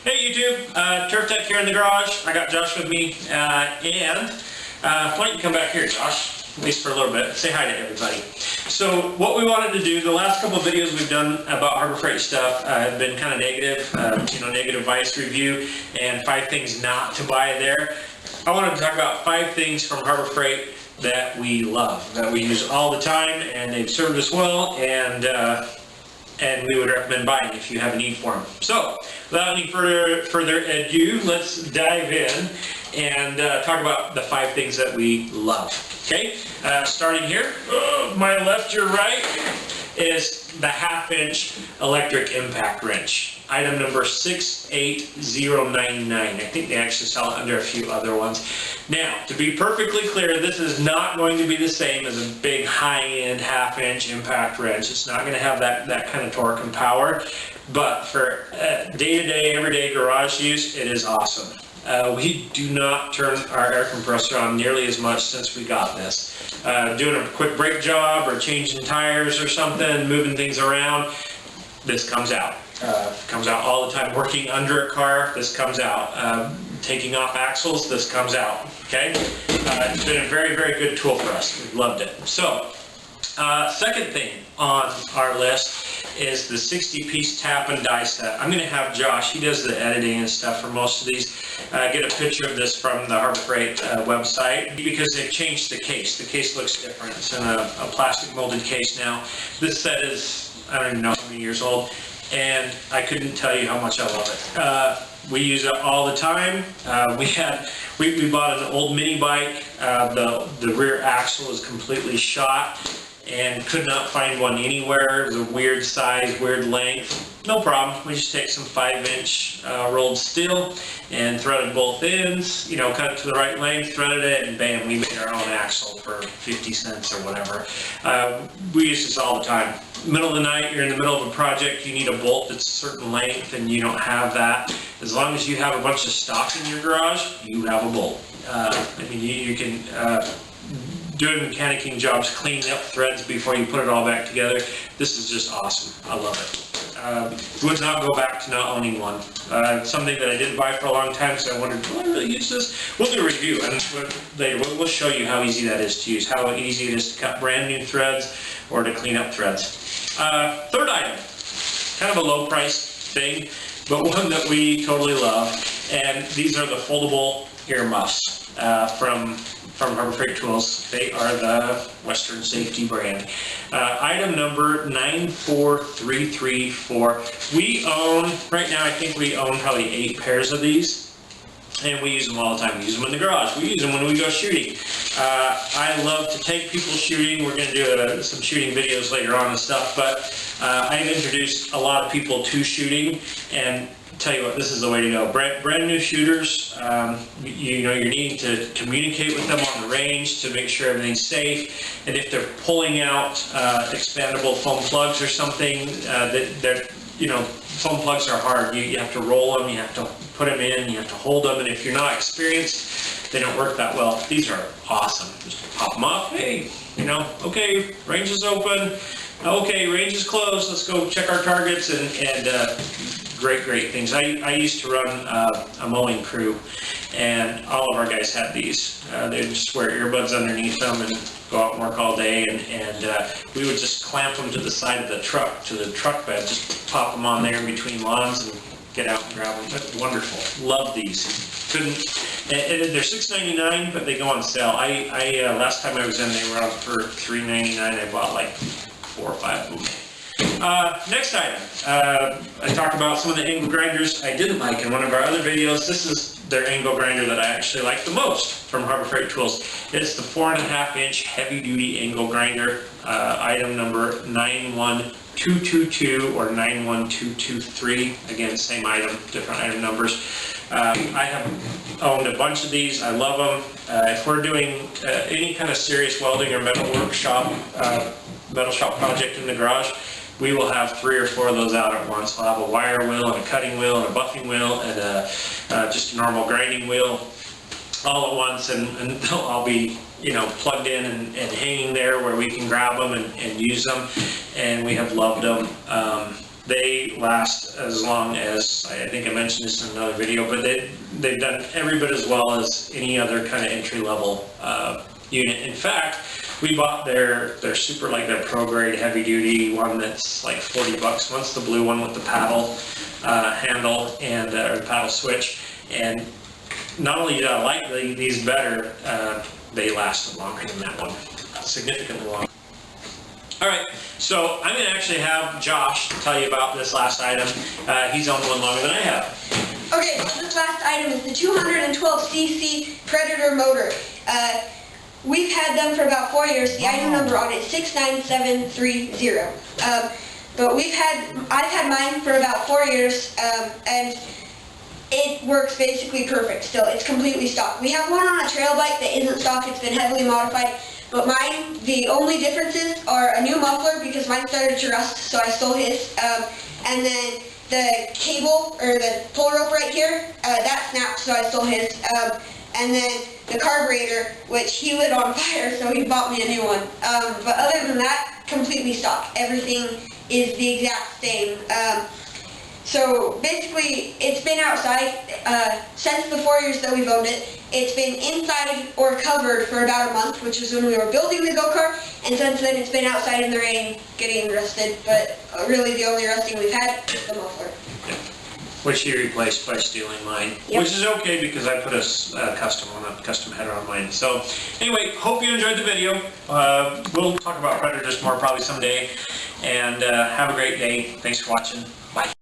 Hey YouTube, Turf Tech here in the garage. I got Josh with me, and why don't you come back here, Josh, at least for a little bit. Say hi to everybody. So what we wanted to do, the last couple of videos we've done about Harbor Freight stuff have been kind of negative, negative vice review and 5 things not to buy there. I wanted to talk about 5 things from Harbor Freight that we love, that we use all the time, and they've served us well, and we would recommend buying if you have a need for them. So, without any further ado, let's dive in and talk about the 5 things that we love. Okay, starting here, my left, your right, is the 1/2-inch electric impact wrench. Item number 68099. I think they actually sell it under a few other ones. Now, to be perfectly clear, this is not going to be the same as a big high-end 1/2-inch impact wrench. It's not going to have that kind of torque and power, but for day-to-day, everyday garage use, it is awesome. We do not turn our air compressor on nearly as much since we got this. Doing a quick brake job or changing tires or something, moving things around, this comes out. Comes out all the time. Working under a car, this comes out. Taking off axles, this comes out. Okay? It's been a very, very good tool for us. We've loved it. So, second thing on our list is the 60-piece tap and die set. I'm going to have Josh, he does the editing and stuff for most of these, get a picture of this from the Harbor Freight website, because they've changed the case. The case looks different. It's in a plastic molded case now. This set is, I don't even know how many years old, and I couldn't tell you how much I love it. We use it all the time. We bought an old mini bike. The rear axle is completely shot and could not find one anywhere. It was a weird size, weird length. No problem. We just take some 5-inch rolled steel and threaded both ends, cut it to the right length, threaded it, and bam, we made our own axle for 50 cents or whatever. We use this all the time. Middle of the night, you're in the middle of a project, you need a bolt that's a certain length and you don't have that. As long as you have a bunch of stock in your garage, you have a bolt. You can doing mechanicking jobs, cleaning up threads before you put it all back together. This is just awesome. I love it. Would not go back to not owning one. Something that I didn't buy for a long time, so I wondered, will I really use this? We'll do a review, and later we'll show you how easy that is to use, how easy it is to cut brand new threads or to clean up threads. Third item, kind of a low price thing, but one that we totally love, and these are the foldable earmuffs from Harbor Freight Tools. They are the Western Safety brand. Item number 94334. We own, right now I think we own probably 8 pairs of these, and we use them all the time. We use them in the garage. We use them when we go shooting. I love to take people shooting. We're going to do some shooting videos later on and stuff, but I've introduced a lot of people to shooting, and tell you what, this is the way to go. Brand new shooters, you're needing to communicate with them on the range to make sure everything's safe. And if they're pulling out expandable foam plugs or something, foam plugs are hard. You have to roll them, you have to put them in, you have to hold them, and if you're not experienced, they don't work that well. These are awesome. Just pop them off. Hey, okay, range is open. Okay, range is closed. Let's go check our targets and great things. I used to run a mowing crew, and all of our guys had these. They would just wear earbuds underneath them and go out and work all day, and we would just clamp them to the side of the truck, to the truck bed, just pop them on there in between lawns and get out and grab them. That's wonderful. Love these. They're $6.99, but they go on sale. Last time I was in, they were out for $3.99. I bought like 4 or 5 of them. Next item, I talked about some of the angle grinders I didn't like in one of our other videos. This is their angle grinder that I actually like the most from Harbor Freight Tools. It's the 4.5-inch heavy-duty angle grinder, item number 91222 or 91223. Again, same item, different item numbers. I have owned a bunch of these. I love them. If we're doing any kind of serious welding or metal shop project in the garage, we will have 3 or 4 of those out at once. We'll have a wire wheel and a cutting wheel and a buffing wheel and just a normal grinding wheel all at once, and they'll all be plugged in and hanging there where we can grab them and use them, and we have loved them. they last as long as, I think I mentioned this in another video, but they've done every bit as well as any other kind of entry-level unit. In fact, we bought their super, like their pro grade heavy duty one that's like 40 bucks. One's the blue one with the paddle handle and or the paddle switch. And not only did I like these better, they lasted longer than that one, significantly longer. All right, so I'm going to actually have Josh tell you about this last item. He's owned one longer than I have. Okay, so this last item is the 212cc Predator motor. We've had them for about 4 years. The item number on it is 69730. But I've had mine for about 4 years, and it works basically perfect still. It's completely stock. We have one on a trail bike that isn't stock. It's been heavily modified. But mine, the only differences are a new muffler because mine started to rust, so I stole his. And then the cable, or the pull rope right here, that snapped, so I stole his. And then the carburetor, which he lit on fire, so he bought me a new one. But other than that, completely stock. Everything is the exact same. So basically, it's been outside since the 4 years that we've owned it. It's been inside or covered for about a month, which was when we were building the go-kart, and since then it's been outside in the rain getting rusted, but really the only rusting we've had is the muffler. Which he replaced by stealing mine, which is okay because I put a custom header on mine. So anyway, hope you enjoyed the video. We'll talk about Predators more probably someday, and have a great day. Thanks for watching. Bye.